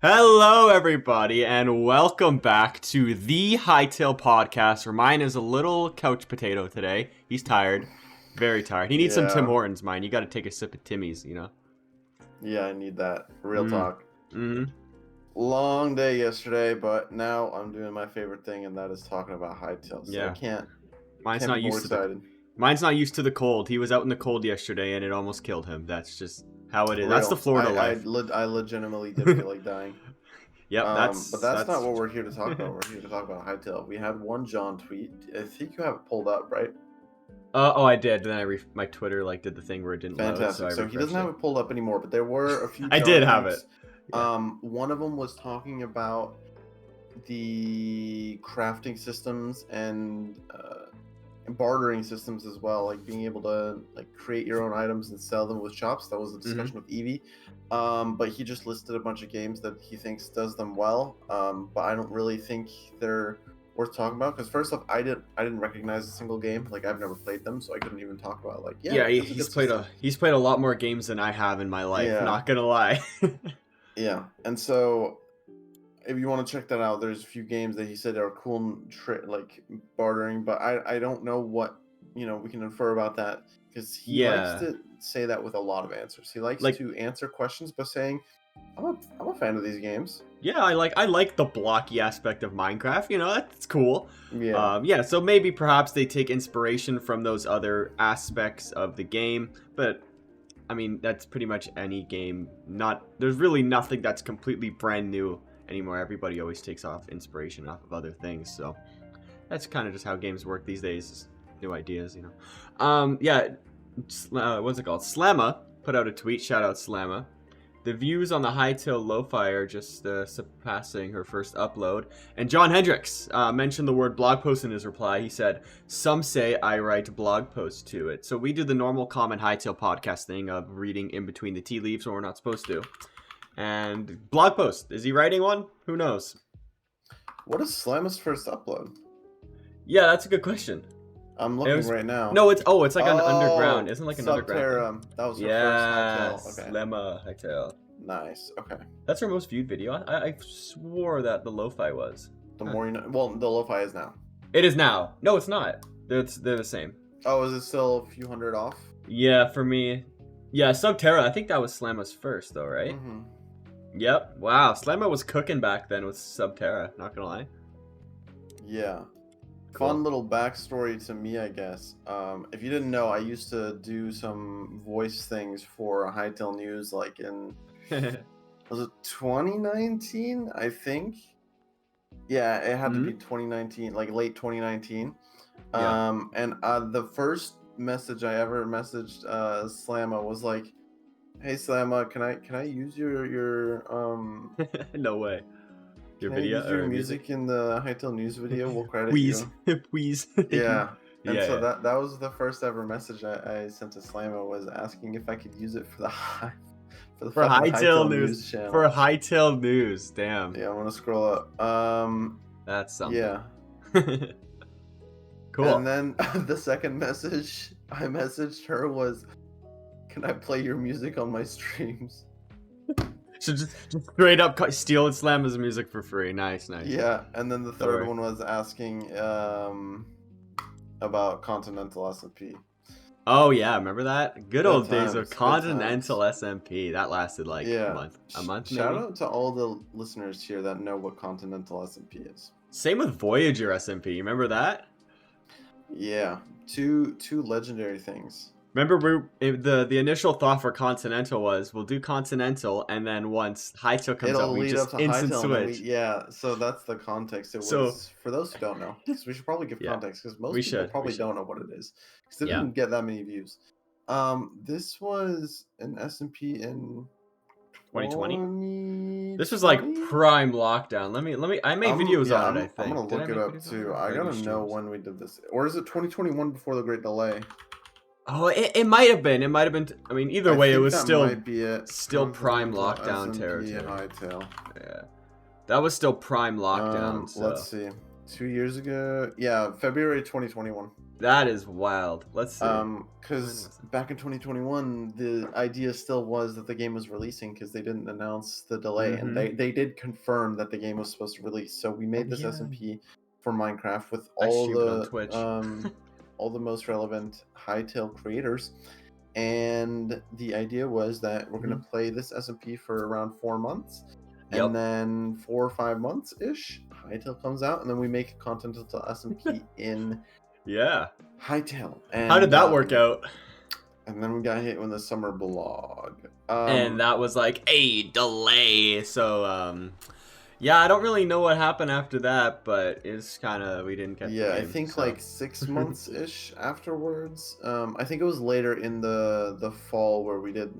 Hello, everybody, and welcome back to the Hytale podcast, where Myne is a little couch potato today. He's tired. Very tired. He needs some Tim Hortons, Myne. You gotta take a sip of Timmy's, you know? Yeah, I need that. Real talk. Mm-hmm. Long day yesterday, but now I'm doing my favorite thing, and that is talking about Hytale. So I can't Mine's not used to the cold. He was out in the cold yesterday, and it almost killed him. That's just how it is. That's the Florida life. I legitimately did feel like dying. Yep, but that's not what we're here to talk about. We're here to talk about Hytale. We had one John tweet. I think you have it pulled up, right? I did. Then my Twitter did the thing where it didn't Fantastic. load. So he doesn't have it pulled up anymore, but there were a few. I did have it. Yeah. One of them was talking about the crafting systems and bartering systems as well, like being able to create your own items and sell them with shops. That was a discussion with Evie. But he just listed a bunch of games that he thinks does them well. But I don't really think they're worth talking about, because first off, I didn't recognize a single game. I've never played them, so I couldn't even talk about he's played a lot more games than I have in my life, not gonna lie. Yeah, and so if you want to check that out, there's a few games that he said are cool, bartering, but I don't know what we can infer about that, because he likes to say that with a lot of answers. He likes to answer questions by saying, I'm a fan of these games. Yeah, I like the blocky aspect of Minecraft. That's cool. Yeah. So maybe perhaps they take inspiration from those other aspects of the game, but I mean that's pretty much any game. There's really nothing that's completely brand new anymore. Everybody always takes off inspiration off of other things, so that's kind of just how games work these days. New ideas, what's it called? Slamma put out a tweet. Shout out Slamma. The views on the Hytale lo-fi are just surpassing her first upload. And John Hendricks mentioned the word blog post in his reply. He said, "Some say I write blog posts to it." So we do the normal common Hytale podcast thing of reading in between the tea leaves when we're not supposed to. And blog post, is he writing one? Who knows? What is Slamma's first upload? Yeah, that's a good question. I'm looking right now. No, it's like an underground. Isn't an underground? That was her first Hytale. Okay. Slamma Hytale. Nice. Okay. That's her most viewed video. I swore that the lo-fi was. The more you know. Well, the lo-fi is now. It is now. No, it's not. They're the same. Oh, is it still a few hundred off? Yeah, for me. Yeah, Subterra. I think that was Slamma's first, though, right? Mm-hmm. Yep. Wow, Slamma was cooking back then with Subterra. Not gonna lie. Yeah. Cool. Fun little backstory to me, I guess. If you didn't know, I used to do some voice things for Hytale News, in was it 2019? I think. Yeah, it had to be 2019, late 2019. Yeah. And the first message I ever messaged Slamma was like, "Hey Slamma, can I use your No way. Your video use your music in the Hytale News video? We'll credit please. you." Please. Yeah. And so that was the first ever message I sent to Slamma, was asking if I could use it for the Hytale News channel. For Hytale News, damn. Yeah, I'm gonna scroll up. That's something. Yeah. Cool. And then the second message I messaged her was, "Can I play your music on my streams?" So just straight up steal and Slamma's music for free. Nice. Yeah, and then the third one was asking about Continental SMP. Oh yeah, remember that? Good old days of Continental SMP. That lasted a month. Shout out to all the listeners here that know what Continental SMP is. Same with Voyager SMP. You remember that? Yeah, two legendary things. Remember, the initial thought for Continental was, we'll do Continental, and then once Hytale comes out, we just instant switch. So that's the context. It was, for those who don't know, because we should probably give context, because most people probably don't know what it is, because it didn't get that many views. This was an SMP in 2020. This was prime lockdown. Let me. I made videos on it. I think. I'm gonna look it up too. I gotta know when we did this, or is it 2021 before the Great Delay? Oh, it might have been. I mean, either way, it was still prime lockdown territory. Hytale. Yeah, that was still prime lockdown. So. Let's see. 2 years ago. Yeah, February 2021. That is wild. Let's see. Because back in 2021, the idea still was that the game was releasing because they didn't announce the delay, and they did confirm that the game was supposed to release. So we made this SMP for Minecraft with all stream it on the Twitch. all the most relevant Hytale creators, and the idea was that we're gonna play this SMP for around 4 months, and then 4 or 5 months ish, Hytale comes out, and then we make a Continental SMP in. Yeah. Hytale. And, how did that work out? And then we got hit with the summer blog. And that was like a delay. So, yeah, I don't really know what happened after that, but it's kind of, we didn't get the game, I think like 6 months-ish afterwards. I think it was later in the fall where we did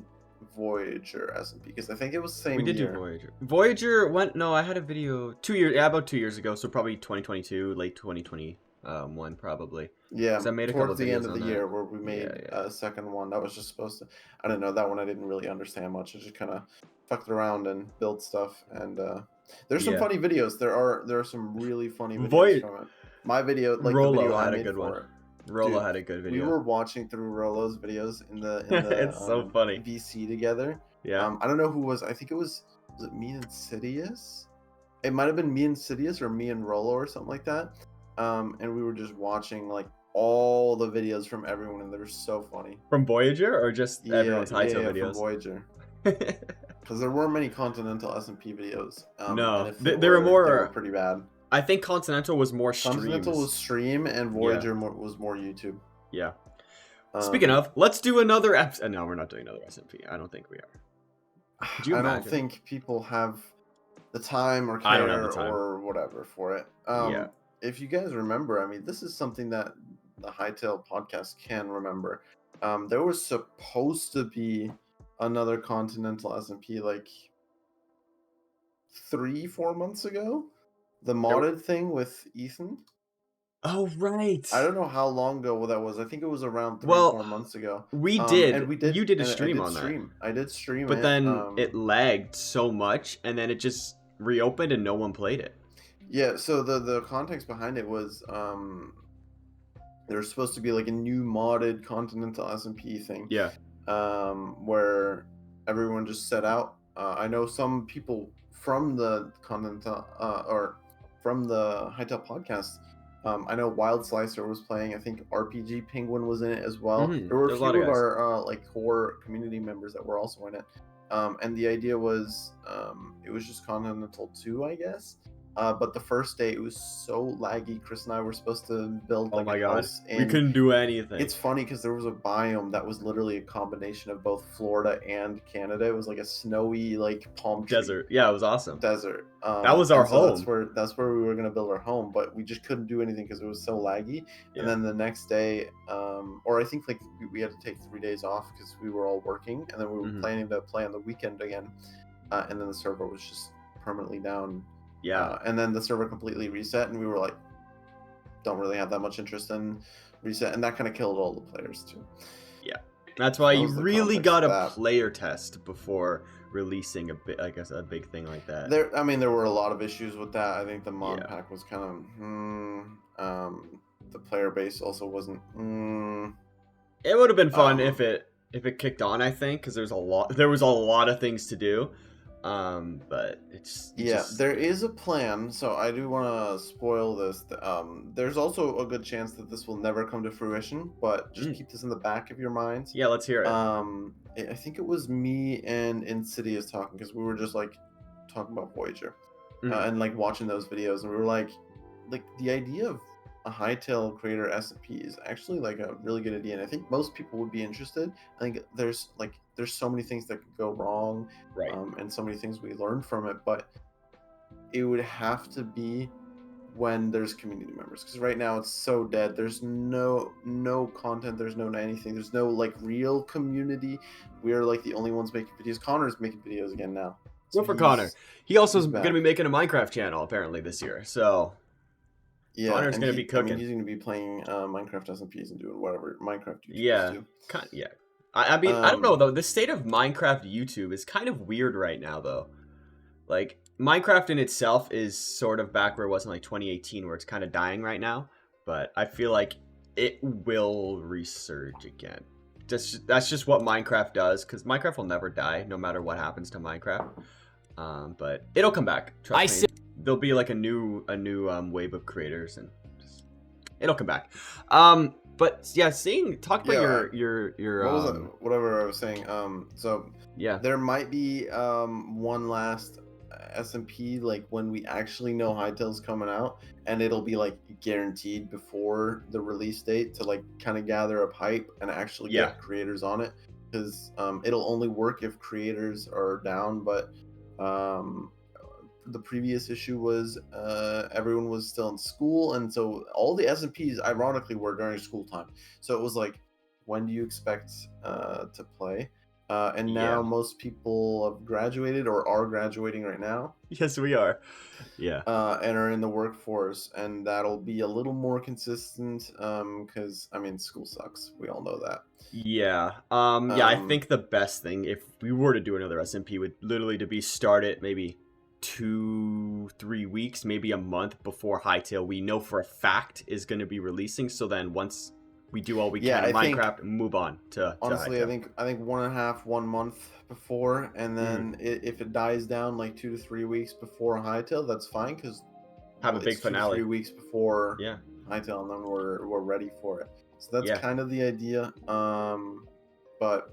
Voyager SMP, because I think it was the same year. We did do Voyager. Voyager went, no, I had a video 2 years, about 2 years ago, so probably 2022, late 2020. One probably. Yeah, I made a towards couple the end of the that. year where we made a second one that was just supposed to. I don't know, that one I didn't really understand much. I just kind of fucked around and built stuff, and there's some funny videos. There are some really funny videos from it. My video, like Rollo, the video had I a made good for one. it. Rollo had a good video. We were watching through Rollo's videos in the it's so funny. VC together. Yeah. I don't know who was. I think it was it me and Sidious? It might have been me and Sidious or me and Rollo or something like that. And we were just watching like all the videos from everyone, and they were so funny. From Voyager or just everyone's Hytale videos? From Voyager. Because there weren't many Continental SMP videos. No, and there were more. They were pretty bad. I think Continental was more streams. Continental was stream, and Voyager was more YouTube. Yeah. Speaking of, let's do another episode. No, we're not doing another SMP. I don't think we are. I don't think people have the time or care or whatever for it. If you guys remember, I mean, this is something that the Hytale podcast can remember. There was supposed to be another Continental SMP like 3-4 months ago. The modded thing with Ethan. Oh, right. I don't know how long ago that was. I think it was around 3-4 months ago. We did. And we did. You did a stream on that. I did stream but then it lagged so much, and then it just reopened and no one played it. Yeah, so the context behind it was there's supposed to be like a new modded Continental SMP thing. Yeah. Where everyone just set out. I know some people from the Continental or from the Hytale podcast. I know Wild Slicer was playing. I think RPG Penguin was in it as well. There were a few of our like core community members that were also in it. And the idea was it was just Continental 2, I guess. But the first day it was so laggy. Chris and I were supposed to build like a house. We couldn't do anything. It's funny because there was a biome that was literally a combination of both Florida and Canada. It was like a snowy like palm tree desert. Yeah, it was awesome. Desert. That was our home. That's where we were gonna build our home, but we just couldn't do anything because it was so laggy. Yeah. And then the next day, or I think like we had to take 3 days off because we were all working, and then we were planning to play on the weekend again, and then the server was just permanently down. Yeah. And then the server completely reset, and we were like, don't really have that much interest in reset, and that kind of killed all the players too. Yeah. That's why you really got a player test before releasing a bit, I guess, a big thing like that. There were a lot of issues with that. I think the mod pack was kind of the player base also wasn't It would have been fun if it kicked on, I think, because there was a lot of things to do. But it's there is a plan, so I do want to spoil this. There's also a good chance that this will never come to fruition, but just keep this in the back of your minds. Yeah, let's hear it. I think it was me and Insidious talking, because we were just like talking about Voyager and like watching those videos, and we were like the idea of a Hytale creator SMP is actually like a really good idea, and I think most people would be interested. I think there's so many things that could go wrong, right? And so many things we learned from it, but it would have to be when there's community members, because right now it's so dead. There's no content, there's no anything, there's no like real community. We're like the only ones making videos. Connor's making videos again now. Good for Connor. He also is going to be making a Minecraft channel apparently this year, so yeah, Connor's going to be cooking. I mean, he's going to be playing Minecraft SMPs and doing whatever Minecraft YouTubers do. Yeah. I mean, I don't know, though. The state of Minecraft YouTube is kind of weird right now, though. Like, Minecraft in itself is sort of back where it was in, like, 2018, where it's kind of dying right now. But I feel like it will resurge again. That's just what Minecraft does, because Minecraft will never die, no matter what happens to Minecraft. But it'll come back. Trust me. There'll be like a new wave of creators, and it'll come back. But yeah, talk about your what was it? Whatever I was saying. So yeah, there might be one last SMP, like when we actually know Hytale's coming out, and it'll be like guaranteed before the release date to like kind of gather up hype and actually get creators on it, because it'll only work if creators are down. But the previous issue was everyone was still in school, and so all the SMPs ironically were during school time. So it was like, when do you expect to play? And now most people have graduated or are graduating right now. Yes, we are. Yeah. And are in the workforce, and that'll be a little more consistent because I mean, school sucks. We all know that. Yeah. I think the best thing, if we were to do another SMP, would literally to be started maybe 2-3 weeks, maybe a month before Hytale we know for a fact is going to be releasing. So then once we do all we can in Minecraft, move on to honestly to I think 1.5 month before, and then if it dies down like 2 to 3 weeks before Hytale, that's fine, because have a big finale 2 to 3 weeks before Hytale, and then we're ready for it. So that's kind of the idea. But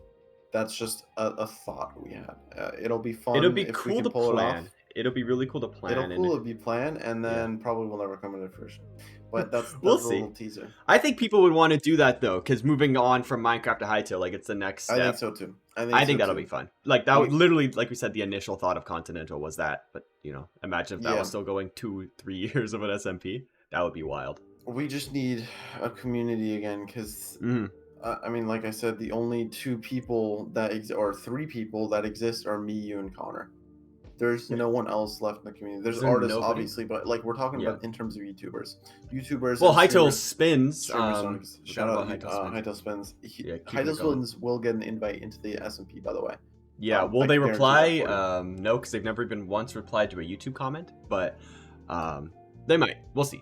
that's just a thought we had. It'll be fun. It'll be if cool we can to pull plan. It off. It'll be really cool to plan. It'll be planned, and then probably will never come into fruition. But that's we'll a see. little teaser. I think people would want to do that though, because moving on from Minecraft to Hytale, like it's the next step. I think so too. I think that'll be fun. Like that would literally, like we said, the initial thought of Continental was that. But you know, imagine if that was still going 2-3 years of an SMP. That would be wild. We just need a community again, because I mean, like I said, the only 2 people that or 3 people that exist are me, you, and Connor. There's no one else left in the community. There's artists, obviously, but like we're talking about in terms of YouTubers. Well, Hytale Spins. Shout out Hytale Spins. Hytale Spins will get an invite into the SMP, by the way. Yeah, will they reply? No, because they've never been once replied to a YouTube comment, but they might. We'll see.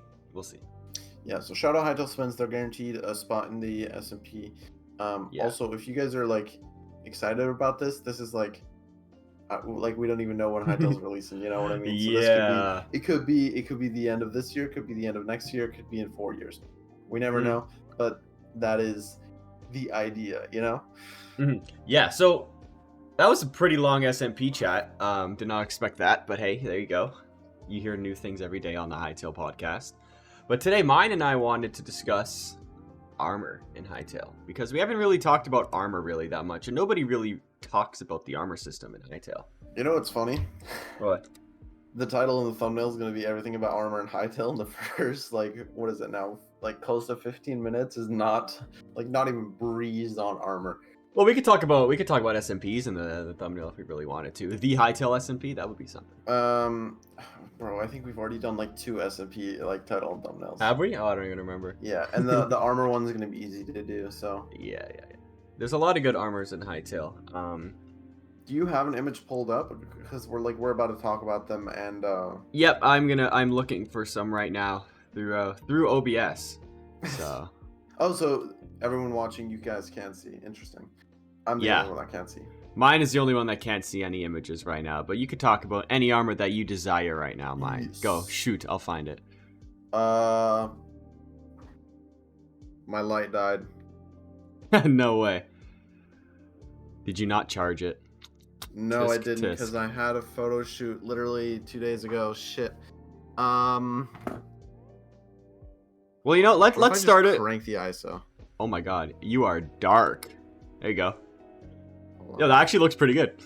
Yeah, so shout out Hytale Spins. They're guaranteed a spot in the SMP. Also, if you guys are like excited about this is like we don't even know when Hytale's releasing. You know what I mean? So this could be the end of this year. It could be the end of next year. It could be in 4 years. We never know. But that is the idea. You know? Yeah. So that was a pretty long SMP chat. Did not expect that, but hey, there you go. You hear new things every day on the Hytale podcast. But today, Myne and I wanted to discuss armor in Hytale, because we haven't really talked about armor really that much, and nobody really talks about the armor system in Hytale. You know what's funny? What? The title and the thumbnail is going to be everything about armor in Hytale, and the first, like, what is it now? Like, close to 15 minutes is not even breezed on armor. Well, we could talk about SMPs in the thumbnail if we really wanted to. The Hytale SMP, that would be something. Bro, I think we've already done like 2 SMP like title and thumbnails. Have we? Oh, I don't even remember. Yeah, and the armor one's gonna be easy to do. So yeah. There's a lot of good armors in Hytale. Do you have an image pulled up? Because we're about to talk about them, and Yep, I'm looking for some right now through OBS. So. Oh, so everyone watching, you guys can't see. Interesting. I'm the only one that can't see. Myne is the only one that can't see any images right now, but you could talk about any armor that you desire right now, Myne. Yes. Go, shoot, I'll find it. My light died. No way. Did you not charge it? No, I didn't, because I had a photo shoot literally 2 days ago. Shit. Well, you know, let's start it. Crank the ISO. Oh my god, you are dark. There you go. Yo, that actually looks pretty good.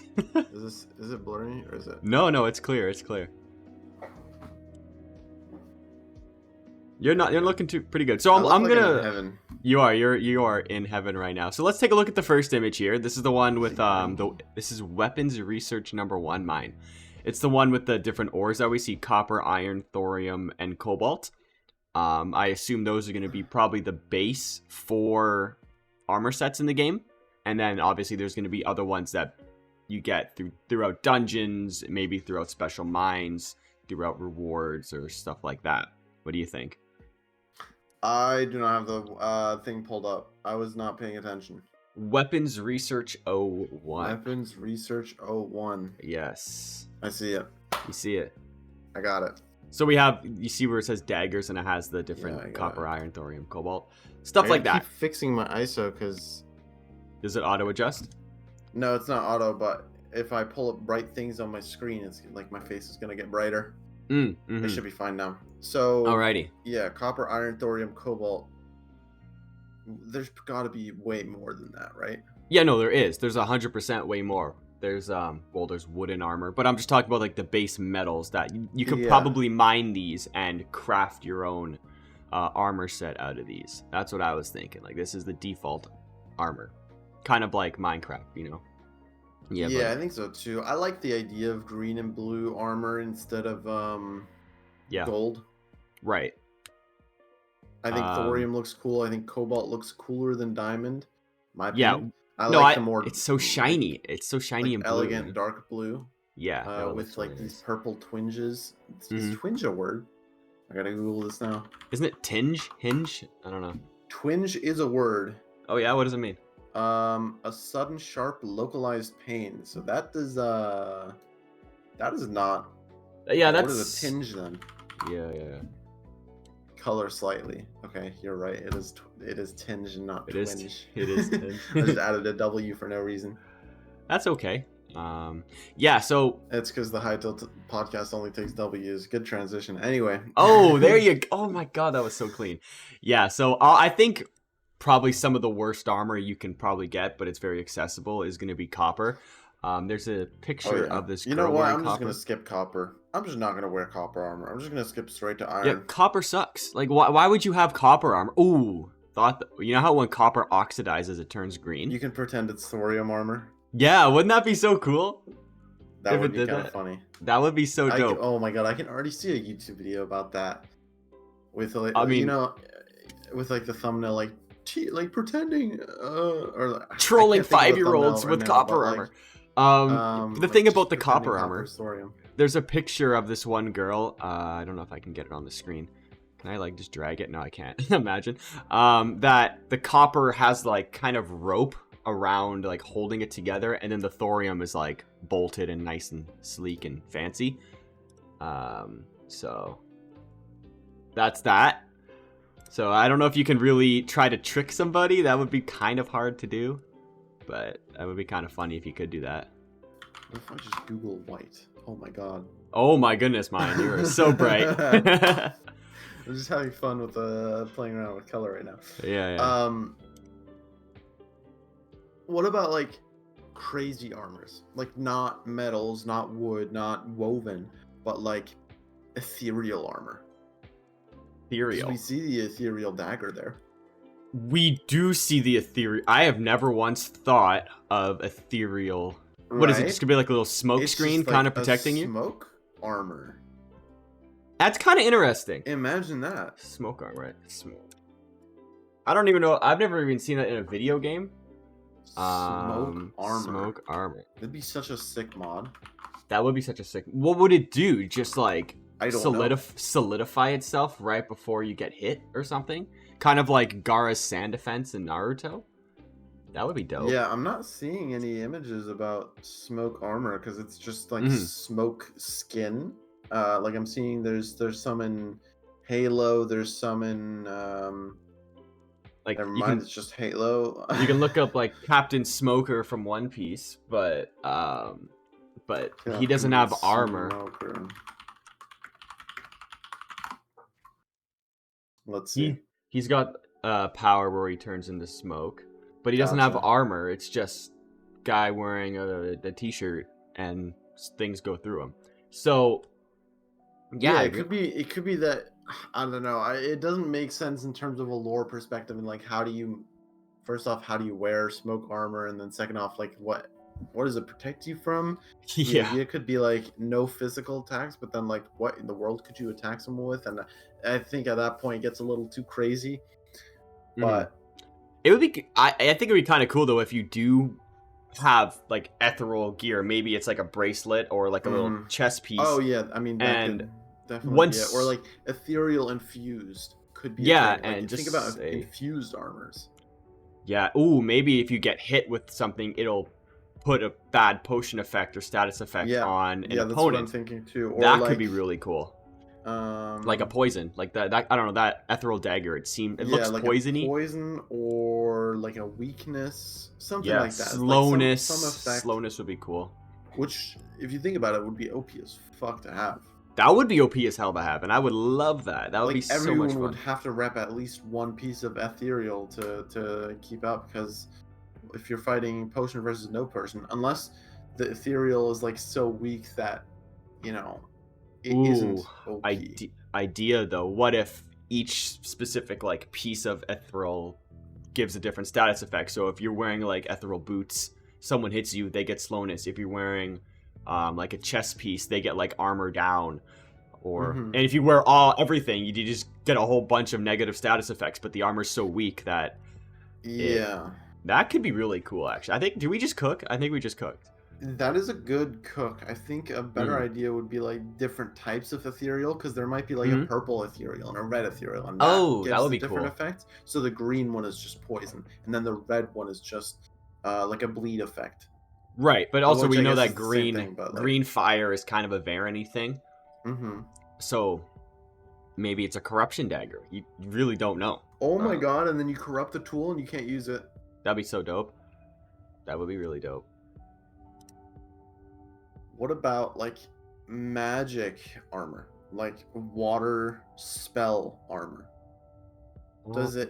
Is it blurry or is it? No, it's clear. It's clear. You're looking pretty good. So I'm gonna. In heaven. You are in heaven right now. So let's take a look at the first image here. This is the one with this is weapons research number 1, Myne. It's the one with the different ores that we see: copper, iron, thorium, and cobalt. I assume those are going to be probably the base for armor sets in the game. And then obviously there's going to be other ones that you get throughout dungeons, maybe throughout special mines, throughout rewards or stuff like that. What do you think? I do not have the thing pulled up. I was not paying attention. Weapons Research 01. Weapons Research 01. Yes. I see it. You see it. I got it. So we have, you see where it says daggers and it has the different copper, iron, thorium, cobalt. Stuff like that. Keep fixing my ISO because... Does it auto adjust? No, it's not auto, but if I pull up bright things on my screen, it's like my face is going to get brighter. It should be fine now. So... Alrighty. Yeah, copper, iron, thorium, cobalt. There's got to be way more than that, right? Yeah, no, there is. There's 100% way more. There's there's wooden armor, but I'm just talking about like the base metals that you could probably mine these and craft your own armor set out of these. That's what I was thinking. Like this is the default armor, kind of like Minecraft, you know? Yeah, but... I think so too. I like the idea of green and blue armor instead of gold. Right. I think thorium looks cool. I think cobalt looks cooler than diamond. My opinion. I like the more. It's so shiny. It's so shiny like and blue. Elegant dark blue. Yeah. With like these purple twinges. Is twinge a word? I gotta Google this now. Isn't it tinge? Hinge? I don't know. Twinge is a word. Oh yeah. What does it mean? A sudden, sharp, localized pain. So that is not. Yeah, that's. What is a tinge then? Yeah. Color slightly. Okay, you're right. It is tinge and not twinge. It is tinge. I just added a W for no reason. That's okay. Yeah, so it's because the Hytale podcast only takes W's. Good transition. Anyway. Oh, there you go. Oh my god, that was so clean. Yeah, so I think probably some of the worst armor you can probably get, but it's very accessible, is going to be copper. There's a picture of this girl. You know what? I'm just just going to skip copper. I'm just not going to wear copper armor. I'm just going to skip straight to iron. Yeah, copper sucks. Like, why would you have copper armor? Ooh, you know how when copper oxidizes, it turns green? You can pretend it's thorium armor. Yeah, wouldn't that be so cool? That would be kind of funny. That would be so dope. Oh my god, I can already see a YouTube video about that. With like, with like the thumbnail, like pretending, or trolling 5-year-olds with copper armor. The thing about the copper armor, there's a picture of this one girl. I don't know if I can get it on the screen. Can I like just drag it? No, I can't. Imagine. That the copper has like kind of rope around like holding it together, and then the thorium is like bolted and nice and sleek and fancy. So that's that. So I don't know if you can really try to trick somebody. That would be kind of hard to do, but that would be kind of funny if you could do that. What if I just Google white? Oh my god. Oh my goodness, Myne, you're so bright. I'm just having fun with playing around with color right now. Yeah. What about like crazy armors? Like not metals, not wood, not woven, but like ethereal armor. Ethereal. We see the ethereal dagger there. We do see the ethereal. I have never once thought of ethereal. Right? What is it? Just gonna be like a little smoke screen kind of protecting you? Smoke armor. That's kind of interesting. Imagine that. Smoke armor, right? Smoke. I don't even know. I've never even seen that in a video game. Smoke armor. Smoke armor. It'd be such a sick mod. That would be such a sick. What would it do? Just like solidify itself right before you get hit or something? Kind of like Gaara's sand defense in Naruto. That would be dope. Yeah, I'm not seeing any images about smoke armor because it's just like smoke skin. Like I'm seeing there's some in Halo. There's some in like never mind, it's just Halo. You can look up like Captain Smoker from One Piece, but he doesn't have armor. Smoker. Let's see. He's got power where he turns into smoke, but he doesn't have armor. It's just guy wearing a t-shirt and things go through him. So yeah, it could be that. I don't know. It doesn't make sense in terms of a lore perspective, and like how do you wear smoke armor, and then second off, like what does it protect you from? Yeah, it could be like no physical attacks, but then like what in the world could you attack someone with? And I think at that point it gets a little too crazy. But it would be. I think it'd be kind of cool though if you do have like ethereal gear. Maybe it's like a bracelet or like a little chest piece. Oh yeah, I mean, that could definitely or like ethereal infused could be Yeah, a thing. Like, and think just about say, infused armors. yeah, ooh, maybe if you get hit with something, it'll put a bad potion effect or status effect Yeah, on an yeah, that's what I'm opponent. thinking too. Or That like, could be really cool. um, Like a poison, like that I don't know, that ethereal dagger. It yeah, looks like poisony. a poison or like a weakness, something Yeah, like that. Like slowness. some effect, Slowness would be cool. which, if you think about it, would be OP as fuck to have. That would be OP as hell to have, and I would love that. That would be Like so much everyone would fun. have to rep at least one piece of ethereal to keep up, because if you're fighting potion versus no potion, unless the ethereal is like so weak that, you know, it Ooh, isn't OP. idea though. What if each specific like piece of ethereal gives a different status effect? So if you're wearing like ethereal boots, someone hits you, they get slowness. If you're wearing like a chest piece, they get like armor down. Or Mm-hmm. and if you wear everything, you just get a whole bunch of negative status effects. But the armor's so weak that that could be really cool. Actually, I think. Did we just cook? I think we just cooked. That is a good cook. I think a better idea would be like different types of ethereal, because there might be like a purple ethereal and a red ethereal, and that gives that would the be different cool. effects. So the green one is just poison, and then the red one is just like a bleed effect. Right, but also Which we I know guess that is the same thing, but like, green fire is kind of a Varany thing. mm-hmm. So maybe it's a corruption dagger. You really don't know. Oh my god! And then you corrupt the tool and you can't use it. That'd be so dope. That would be really dope. What about like magic armor, like water spell armor? Does it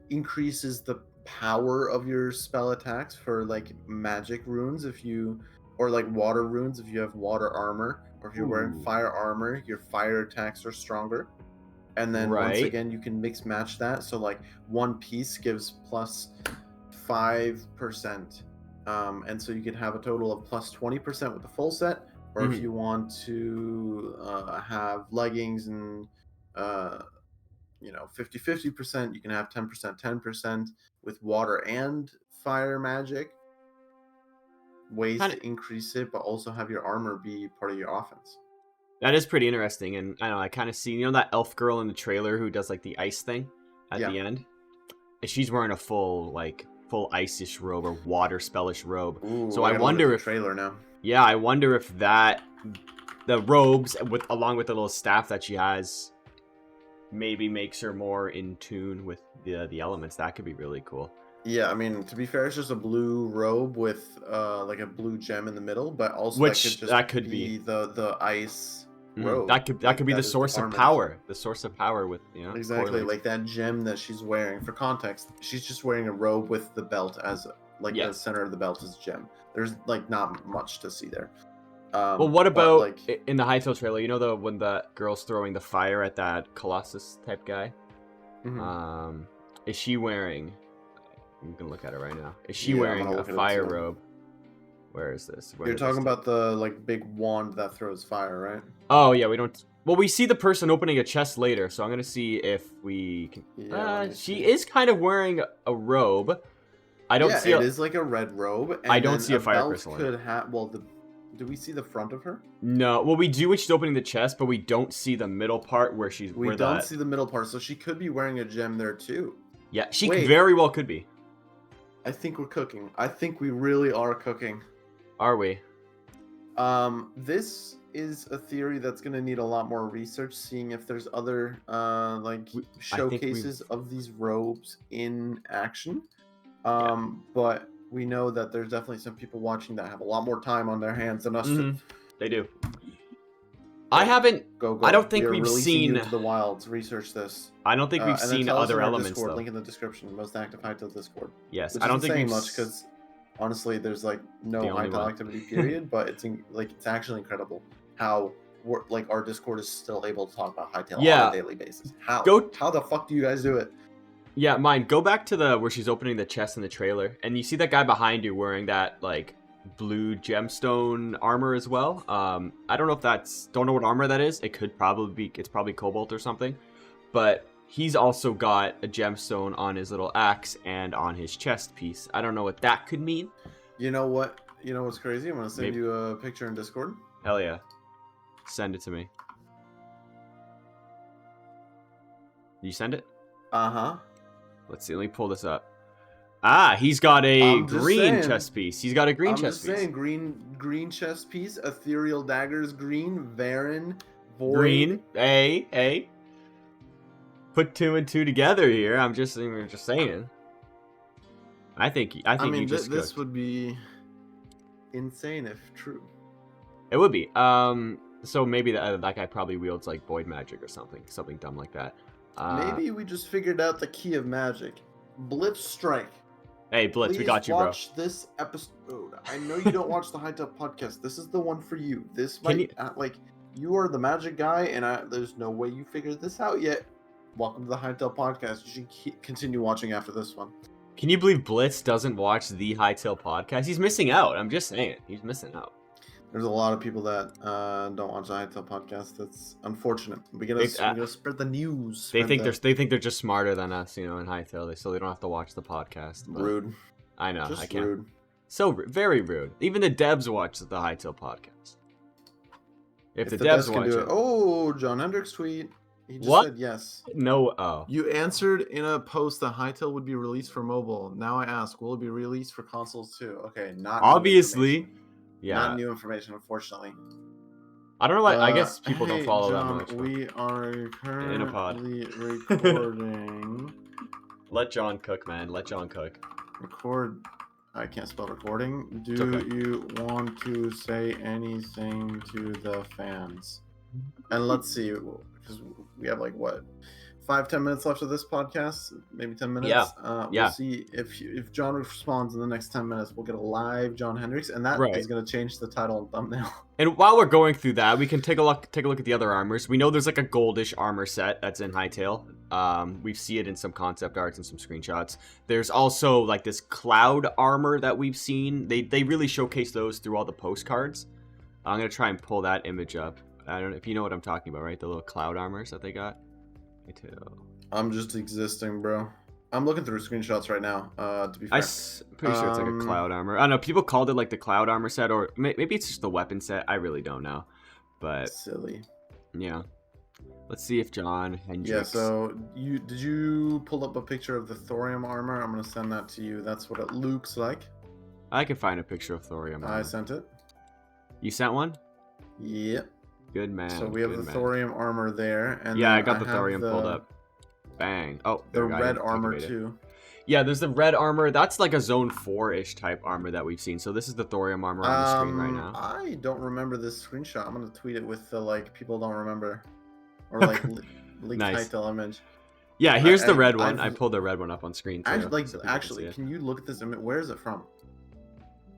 increases the power of your spell attacks for like magic runes if you, or like water runes if you have water armor, or if you're wearing fire armor, your fire attacks are stronger. And then once again, you can mix match that. So like one piece gives plus 5%. And so you can have a total of plus 20% with the full set. Or if you want to have leggings and 50-50%, you can have 10%, 10% with water and fire magic. Ways to increase it, but also have your armor be part of your offense. That is pretty interesting, and I know I kind of see, that elf girl in the trailer who does like the ice thing at the end. She's wearing a full ice-ish robe or water spellish robe. Ooh, so I wonder if trailer now. Yeah, I wonder if the robes along with the little staff that she has maybe makes her more in tune with the elements. That could be really cool. Yeah, I mean, to be fair, it's just a blue robe with like a blue gem in the middle, but also that could be the ice robe. That could be the source of power. The source of power with exactly like that gem that she's wearing. For context, she's just wearing a robe with the belt as the center of the belt is gem. There's like not much to see there. Well, what about in the Hytale trailer? When the girl's throwing the fire at that Colossus type guy. Is she wearing? I'm gonna look at it right now. Is she wearing a fire robe? Where is this? You're talking about the big wand that throws fire, right? Oh yeah, we don't. Well, we see the person opening a chest later, so I'm gonna see if we can. Yeah, she is kind of wearing a robe. I don't see. It is like a red robe. And I don't see a fire crystal. Do we see the front of her? No. Well, we do when she's opening the chest, but we don't see the middle part where she's. We don't see the middle part, so she could be wearing a gem there too. Yeah, she very well could be. I think we're cooking. I think we really are cooking. Are we? This is a theory that's going to need a lot more research, seeing if there's other showcases of these robes in action. But we know that there's definitely some people watching that have a lot more time on their hands than us. They do. I haven't. Go. I don't think we've seen you into the wilds. Research this. I don't think we've seen other elements. Discord, though. Link in the description. Most active Hytale Discord. Yes, I don't think we've much because honestly, there's like no Hytale activity period, but it's actually incredible how our Discord is still able to talk about Hytale on a daily basis. How the fuck do you guys do it? Yeah, Myne. Go back to where she's opening the chest in the trailer, and you see that guy behind you wearing that blue gemstone armor as well. I don't know if don't know what armor that is. It could probably be. It's probably cobalt or something, but he's also got a gemstone on his little axe and on his chest piece. I don't know what that could mean. You know what? You know what's crazy? I'm gonna send you a picture in Discord. Hell yeah. Send it to me. You send it? Uh-huh. Let's see. Let me pull this up. Ah, he's got a I'm just green saying. chess piece. He's got a green I'm chess just piece. saying, green chess piece, ethereal daggers, green, Varen, void. Green. A. Put 2 and 2 together here. I'm just saying. I think mean, you just this cooked. would be insane if true. It would be. So maybe that guy probably wields like void magic or something dumb like that. Maybe we just figured out the key of magic. Blitz strike. Hey, Blitz, Please we got you, bro. watch this episode. I know you don't watch the Hytale podcast. This is the one for you. This might you are the magic guy, and there's no way you figured this out yet. Welcome to the Hytale podcast. You should continue watching after this one. Can you believe Blitz doesn't watch the Hytale podcast? He's missing out. I'm just saying, he's missing out. There's a lot of people that don't watch the Hytale podcast. That's unfortunate. We gotta spread the news. They think they're just smarter than us, in Hytale. So they don't have to watch the podcast. Rude. I know. Just I can't. Rude. So very rude. Even the devs watch the Hytale podcast. If the devs devs watch it. Oh, John Hendricks tweet. He just said yes. No. Oh. You answered in a post that Hytale would be released for mobile. Now I ask, will it be released for consoles too? Okay, not obviously. Yeah. Not new information, unfortunately. I don't know why. I guess people don't follow John, that much. We are currently in a pod. recording. Let John cook, man. Let John cook. Record. I can't spell recording. Do okay. You want to say anything to the fans? And let's see, because we have 5-10 minutes left of this podcast, maybe 10 minutes. Yeah. We'll see if John responds in the next 10 minutes. We'll get a live John Hendricks, and that is going to change the title and thumbnail. And while we're going through that, we can take a look at the other armors. We know there's a goldish armor set that's in Hytale. We see it in some concept arts and some screenshots. There's also this cloud armor that we've seen. They really showcase those through all the postcards. I'm gonna try and pull that image up. I don't know if you know what I'm talking about, right? The little cloud armors that they got. I'm just existing, bro. I'm looking through screenshots right now. To be fair, I'm pretty sure it's a cloud armor. I don't know. People called it the cloud armor set, or maybe it's just the weapon set. I really don't know. But silly. Yeah. Let's see if John Hendricks. Yeah. So did you pull up a picture of the thorium armor? I'm gonna send that to you. That's what it looks like. I can find a picture of thorium armor. I sent it. You sent one? Yep. Good man. So we have the thorium armor there, and yeah, I got the thorium pulled up. Bang. Oh, the red armor too. Yeah, there's the red armor. That's like a zone 4-ish type armor that we've seen. So this is the thorium armor on the screen right now. I don't remember this screenshot. I'm gonna tweet it with the people don't remember, or leaked nice. Hytale image. Yeah, here's the red one. I pulled the red one up on screen too. Actually, can you look at this image? Where is it from?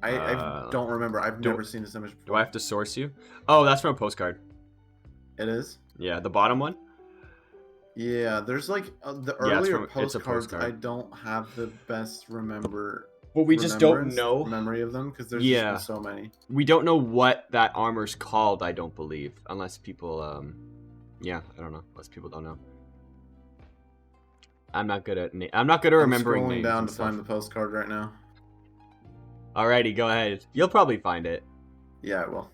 I don't remember. I've never seen this image before. Do I have to source you? Oh, that's from a postcard. It is? Yeah, the bottom one? Yeah, there's the earlier postcards, I don't have the best Well, we just don't know memory of them because there's just been so many. We don't know what that armor's called, I don't believe. Unless people, I don't know. Unless people don't know. I'm not good at remembering names. I'm scrolling down to find the postcard right now. Alrighty, go ahead. You'll probably find it. Yeah, I will.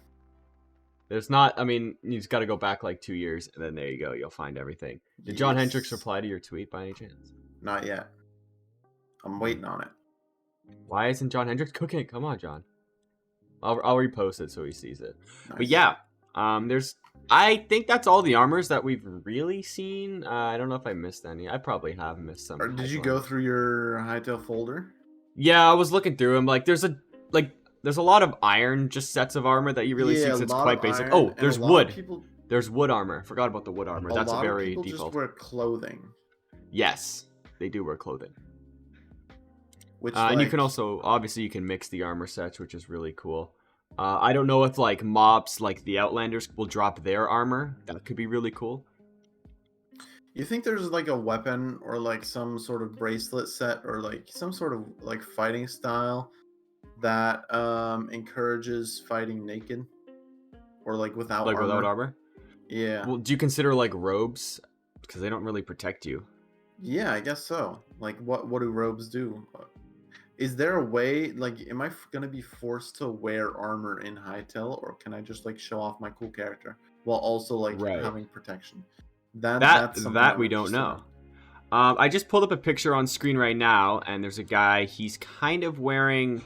There's not, you just got to go back 2 years, and then there you go. You'll find everything. Did John Hendricks reply to your tweet by any chance? Not yet. I'm waiting on it. Why isn't John Hendricks cooking it? Come on, John. I'll repost it so he sees it. Nice. But yeah, I think that's all the armors that we've really seen. I don't know if I missed any. I probably have missed some. Or did you go through your Hytale folder? Yeah, I was looking through them. There's a lot of iron sets of armor that you really see. It's quite basic. Oh, there's wood. There's wood armor. I forgot about the wood armor. That's a very people default. Just wear clothing. Yes, they do wear clothing. Which and you can also obviously you can mix the armor sets, which is really cool. I don't know if mobs like the Outlanders will drop their armor. That could be really cool. You think there's a weapon or some sort of bracelet set or some sort of fighting style that encourages fighting naked or without armor? Without armor? Yeah. Well, do you consider robes? Because they don't really protect you. Yeah, I guess so. What do robes do? Is there a way, am I gonna be forced to wear armor in Hytale, or can I just show off my cool character while also having protection? That we don't know. I just pulled up a picture on screen right now, and there's a guy. He's kind of wearing,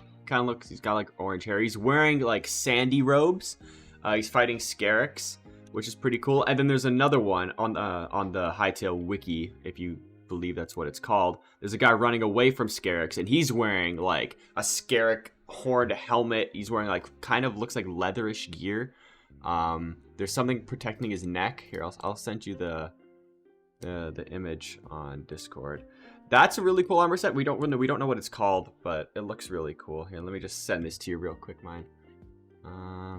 he's got like orange hair. He's wearing like sandy robes. He's fighting Scarix, which is pretty cool. And then there's another one on the Hytale wiki, if you believe that's what it's called. There's a guy running away from Scarix, and he's wearing like a Scarix horned helmet. He's wearing like kind of looks like leatherish gear. There's something protecting his neck. Here, I'll send you the image on Discord. That's a really cool armor set. We don't know what it's called, but it looks really cool. Here, let me just send this to you real quick, Myne.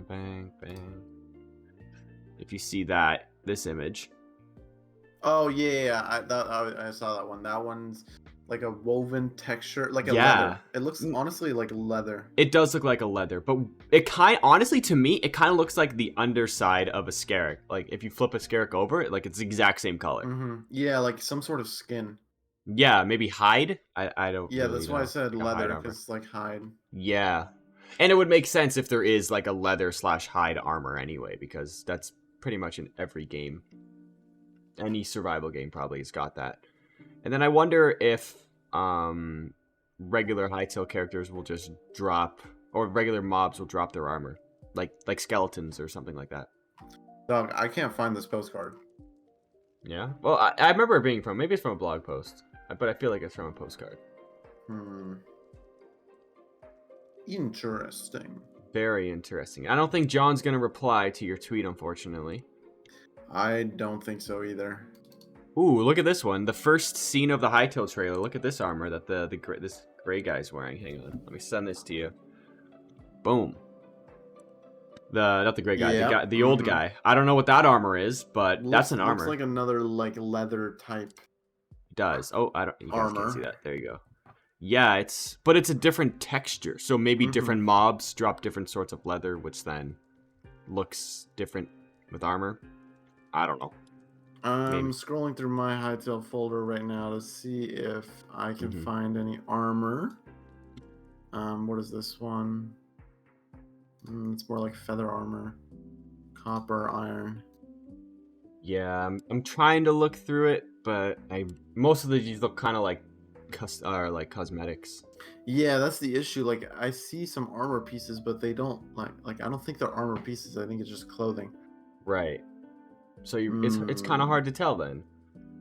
Bang, bang. If you see this image. Oh yeah, I saw that one. That one's like a woven texture, like a Yeah. leather. It looks honestly like leather. It does look like a leather, but honestly to me, it kind of looks like the underside of a Scarix. Like if you flip a Scarix over it, like it's the exact same color. Mm-hmm. Yeah, like some sort of skin. Yeah, maybe hide. I don't. Yeah, really that's know. why I said Like leather, because it's like hide. Yeah, and it would make sense if there is like a leather / hide armor anyway, because that's pretty much in every game. Any survival game probably has got that. And then I wonder if regular Hytale characters will just drop, or regular mobs will drop their armor, like skeletons or something like that. Dog, I can't find this postcard. Yeah. Well, I remember it being maybe it's from a blog post, but I feel like it's from a postcard. Interesting. Very interesting. I don't think John's gonna reply to your tweet, unfortunately. I don't think so either. Ooh, look at this one. The first scene of the Hytale trailer. Look at this armor that this gray guy's wearing. Hang on, let me send this to you. Boom. Not the gray guy, the old guy. I don't know what that armor is, but that's an armor. Looks like another like leather type. It does. Oh, you guys armor. can't see that. There you go. Yeah, but it's a different texture. So maybe different mobs drop different sorts of leather, which then looks different with armor. I don't know. I'm scrolling through my Hytale folder right now to see if I can find any armor. What is this one? It's more like feather armor. Copper, iron. Yeah, I'm trying to look through it, but most of these look kind of like cosmetics. Yeah, that's the issue. Like I see some armor pieces, but they don't like I don't think they're armor pieces. I think it's just clothing. Right. So it's kind of hard to tell then.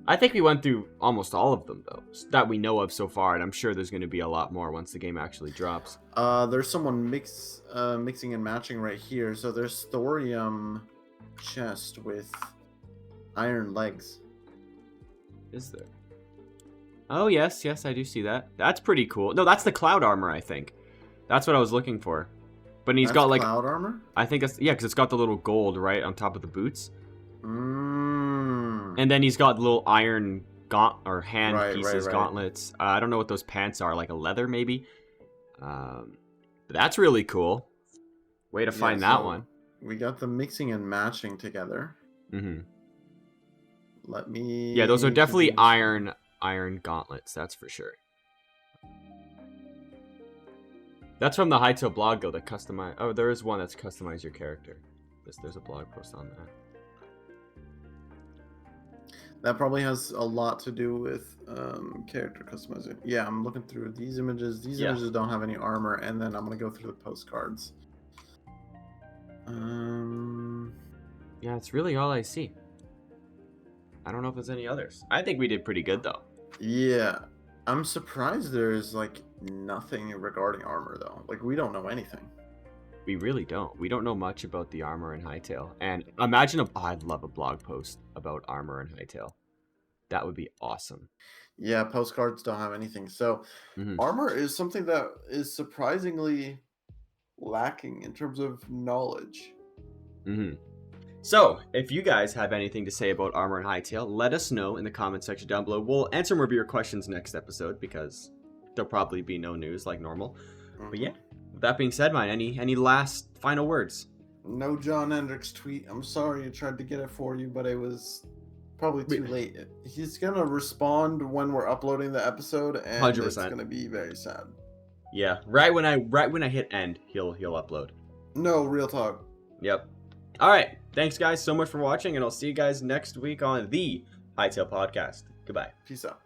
I think we went through almost all of them though, that we know of so far, and I'm sure there's going to be a lot more once the game actually drops. There's someone mixing and matching right here. So there's thorium chest with iron legs. Is there? Oh yes, I do see that. That's pretty cool. No, that's the cloud armor, I think. That's what I was looking for. But he's got like cloud armor. I think that's because it's got the little gold right on top of the boots. And then he's got little iron hand pieces, gauntlets. I don't know what those pants are, like a leather maybe. But that's really cool. Way to find that one. We got the mixing and matching together. Let me. Yeah, those are definitely iron gauntlets. That's for sure. That's from the Hytale blog though. That customize. Oh, there is one that's customize your character. There's a blog post on that. That probably has a lot to do with character customizing. Yeah, I'm looking through these images. These images don't have any armor, and then I'm gonna go through the postcards. Yeah, it's really all I see. I don't know if there's any others. I think we did pretty good though. Yeah, I'm surprised there's like nothing regarding armor though. Like we don't know anything. We really don't. We don't know much about the armor in Hytale. And imagine I'd love a blog post about armor in Hytale. That would be awesome. Yeah, postcards don't have anything. So armor is something that is surprisingly lacking in terms of knowledge. So, if you guys have anything to say about armor in Hytale, let us know in the comment section down below. We'll answer more of your questions next episode because there'll probably be no news like normal. But yeah. With that being said, Myne, any last final words? No John Hendricks tweet. I'm sorry I tried to get it for you, but it was probably too late. He's gonna respond when we're uploading the episode, and 100%. It's gonna be very sad. Yeah, right when I hit end, he'll upload. No, real talk. Yep. All right, thanks guys so much for watching, and I'll see you guys next week on the Hytale podcast. Goodbye. Peace out.